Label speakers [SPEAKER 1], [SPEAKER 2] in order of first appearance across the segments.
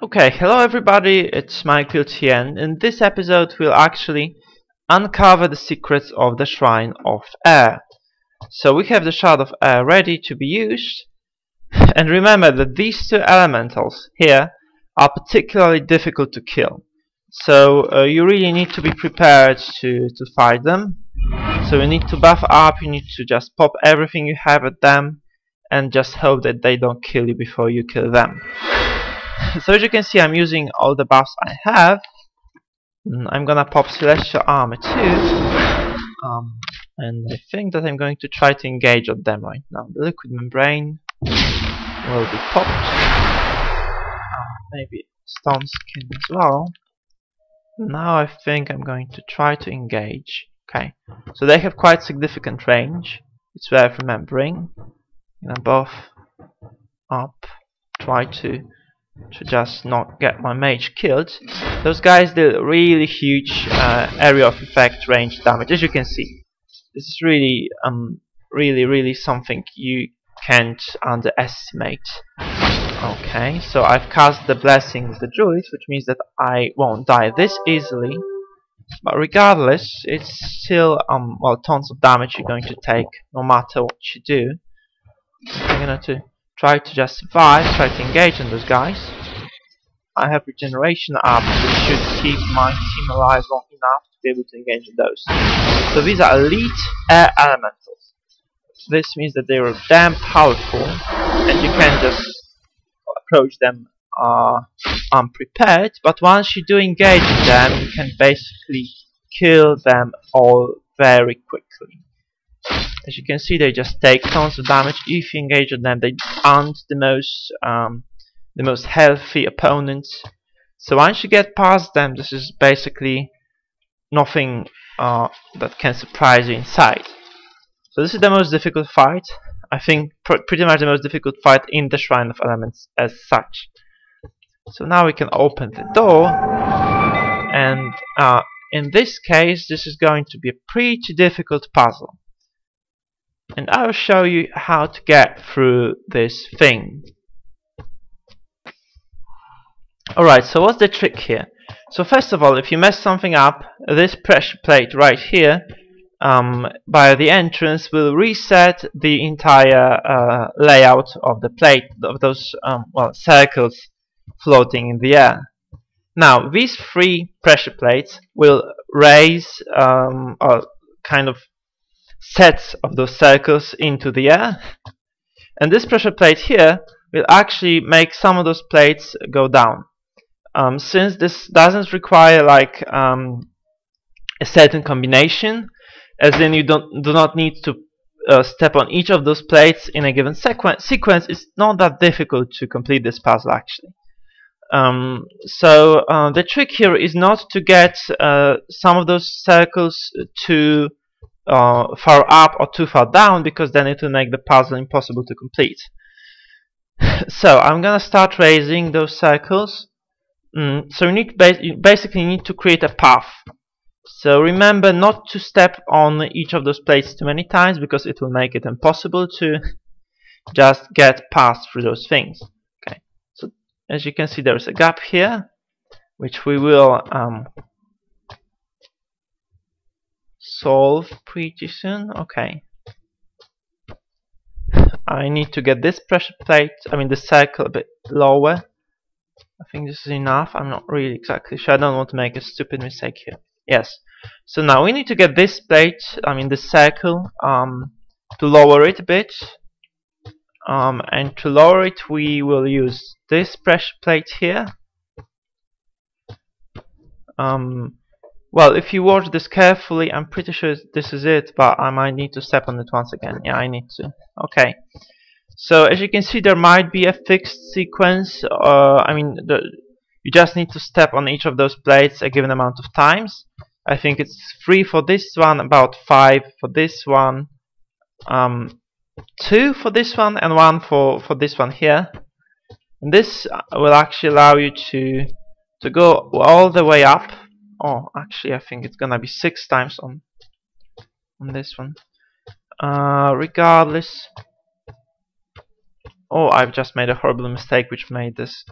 [SPEAKER 1] Okay, hello everybody, it's Michael here, and in this episode we'll actually uncover the secrets of the Shrine of Air. So we have the Shard of Air ready to be used, and remember that these two elementals here are particularly difficult to kill. So you really need to be prepared to fight them. So you need to buff up, you need to just pop everything you have at them, and just hope that they don't kill you before you kill them. So as you can see, I'm using all the buffs I have. I'm gonna pop Celestial Armor too. And I think that I'm going to try to engage on them right now. The Liquid Membrane will be popped. Maybe Stone Skin as well. Now I think I'm going to try to engage. Okay, so they have quite significant range. It's worth remembering. Buff up. Try to just not get my mage killed. Those guys do really huge area of effect range damage, as you can see. This is really really something you can't underestimate. Okay, so I've cast the Blessing of the Druid, which means that I won't die this easily, but regardless it's still well, tons of damage you're going to take no matter what you do. I'm going to try to just survive, try to engage on those guys. I have regeneration up, which should keep my team alive long enough to be able to engage with those. So these are elite air elementals. This means that they are damn powerful, and you can just approach them unprepared, but once you do engage with them, you can basically kill them all very quickly. As you can see, they just take tons of damage. If you engage with them, they aren't the most healthy opponents. So once you get past them, this is basically nothing that can surprise you inside. So this is the most difficult fight. I think pretty much the most difficult fight in the Shrine of Elements as such. So now we can open the door, and in this case this is going to be a pretty difficult puzzle. And I'll show you how to get through this thing. Alright, so what's the trick here? So first of all, if you mess something up, this pressure plate right here by the entrance will reset the entire layout of the plate, of those well, circles floating in the air. Now these three pressure plates will raise or kind of sets of those circles into the air, and this pressure plate here will actually make some of those plates go down. Since this doesn't require like a certain combination, as in you do not need to step on each of those plates in a given sequence, it's not that difficult to complete this puzzle actually. So the trick here is not to get some of those circles too far up or too far down, because then it will make the puzzle impossible to complete. So I'm gonna start raising those circles. So you basically need to create a path. So remember not to step on each of those plates too many times, because it will make it impossible to just get past through those things. Okay. So as you can see, there is a gap here, which we will solve pretty soon. Okay. I need to get this pressure plate, the circle, a bit lower. I think this is enough. I'm not really exactly sure. I don't want to make a stupid mistake here. Yes. So now we need to get this plate, this circle, to lower it a bit. And to lower it, we will use this pressure plate here. Well, if you watch this carefully, I'm pretty sure this is it, but I might need to step on it once again. Yeah, I need to. Okay. So as you can see, there might be a fixed sequence. You just need to step on each of those plates a given amount of times. I think it's 3 for this one, about 5 for this one, 2 for this one, and 1 for this one here. And this will actually allow you to go all the way up. Oh, actually, I think it's gonna be 6 times on this one. Regardless. Oh, I've just made a horrible mistake which made this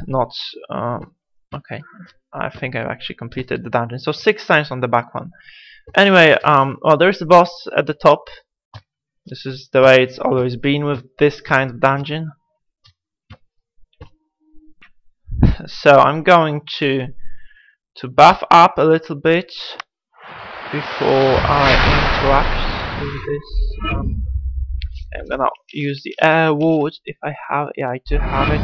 [SPEAKER 1] not okay, I think I've actually completed the dungeon. So 6 times on the back one. Anyway, well, there's the boss at the top. This is the way it's always been with this kind of dungeon. So I'm going to buff up a little bit before I interact with this. I'm gonna use the air ward if I have. Yeah, I do have it.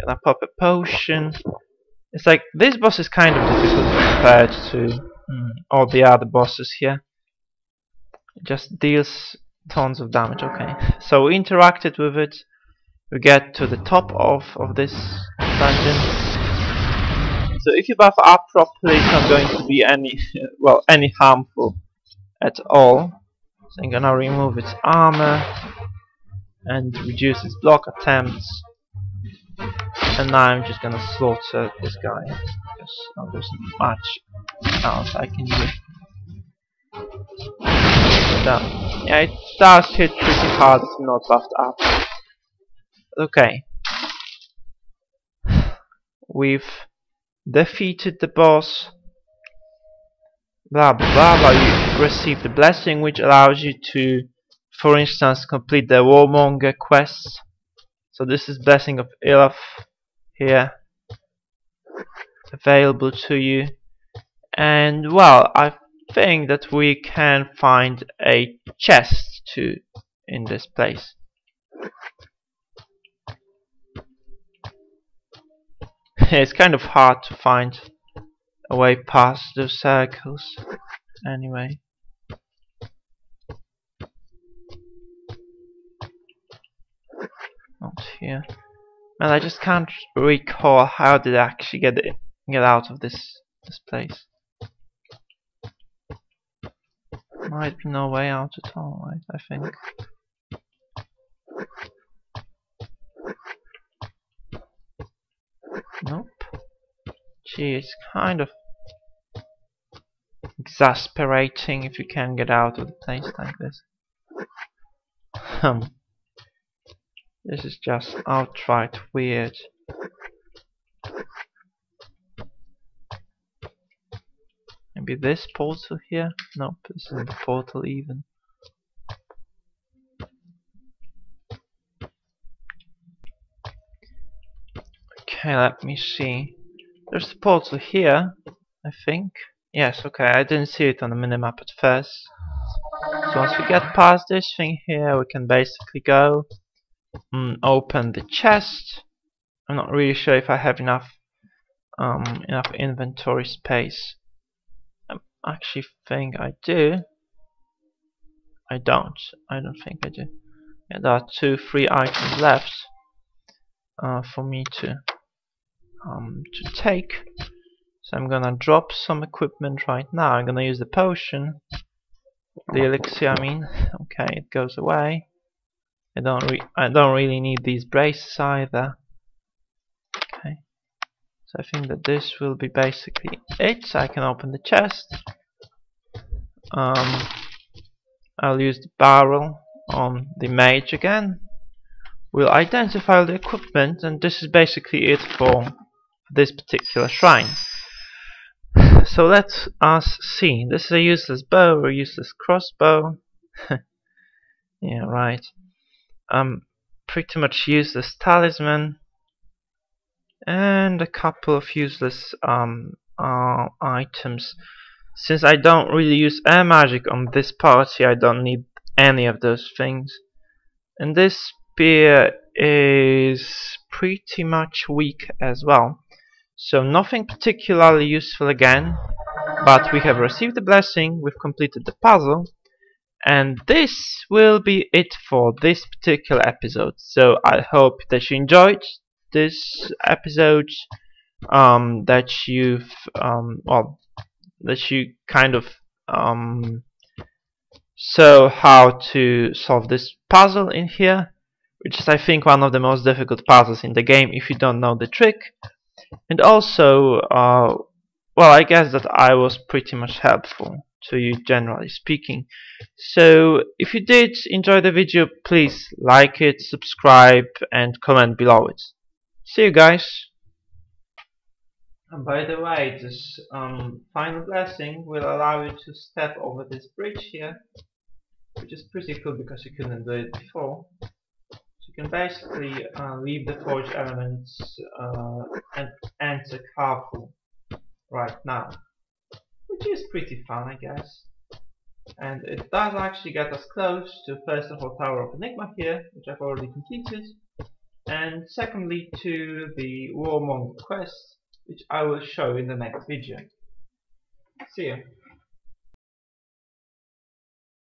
[SPEAKER 1] Gonna pop a potion. It's like this boss is kind of difficult compared to all the other bosses here. It just deals tons of damage. Okay, so we interacted with it. We get to the top of this dungeon. So if you buff up properly, it's not going to be any well, any harmful at all. So I'm gonna remove its armor and reduce its block attempts. And now I'm just gonna slaughter this guy because there's not much else I can do. So, yeah, it does hit pretty hard, it's not buffed up. Okay. We've defeated the boss. Blah blah blah blah. You receive the blessing, which allows you to, for instance, complete the Warmonger quest. So this is Blessing of Ylath here, available to you. And well, I think that we can find a chest too in this place. It's kind of hard to find a way past those circles. Anyway. Not here. And I just can't recall how did I actually get out of this place. Might be no way out at all, right? I think. Nope. Gee, it's kind of exasperating if you can't get out of the place like this. This is just outright weird. Maybe this portal here? Nope, this isn't the portal even. Okay, let me see. There's the portal here, I think. Yes, okay, I didn't see it on the minimap at first. So once we get past this thing here, we can basically go open the chest. I'm not really sure if I have enough inventory space. I actually think I do. I don't think I do. Yeah, there are 2-3 items left for me to take. So I'm gonna drop some equipment right now. I'm gonna use the potion, the elixir. I mean, okay, it goes away. I don't really need these braces either. Okay, so I think that this will be basically it. So I can open the chest. I'll use the barrel on the mage again. We'll identify the equipment, and this is basically it for this particular shrine. So let us see. This is a useless bow or a useless crossbow. Yeah, right. Pretty much useless talisman, and a couple of useless items. Since I don't really use air magic on this party, I don't need any of those things. And this spear is pretty much weak as well. So nothing particularly useful again, but we have received the blessing, we've completed the puzzle, and this will be it for this particular episode. So I hope that you enjoyed this episode, that you've that you kind of saw how to solve this puzzle in here, which is I think one of the most difficult puzzles in the game if you don't know the trick. And also, well, I guess that I was pretty much helpful to you, generally speaking. So if you did enjoy the video, please like it, subscribe, and comment below it. See you guys. And by the way, this final blessing will allow you to step over this bridge here, which is pretty cool because you couldn't do it before. So you can basically leave the forge elements and enter careful right now, which is pretty fun, I guess. And it does actually get us close to first of all Tower of Enigma here, which I've already completed, and secondly to the Warmonger quest, which I will show in the next video. See ya.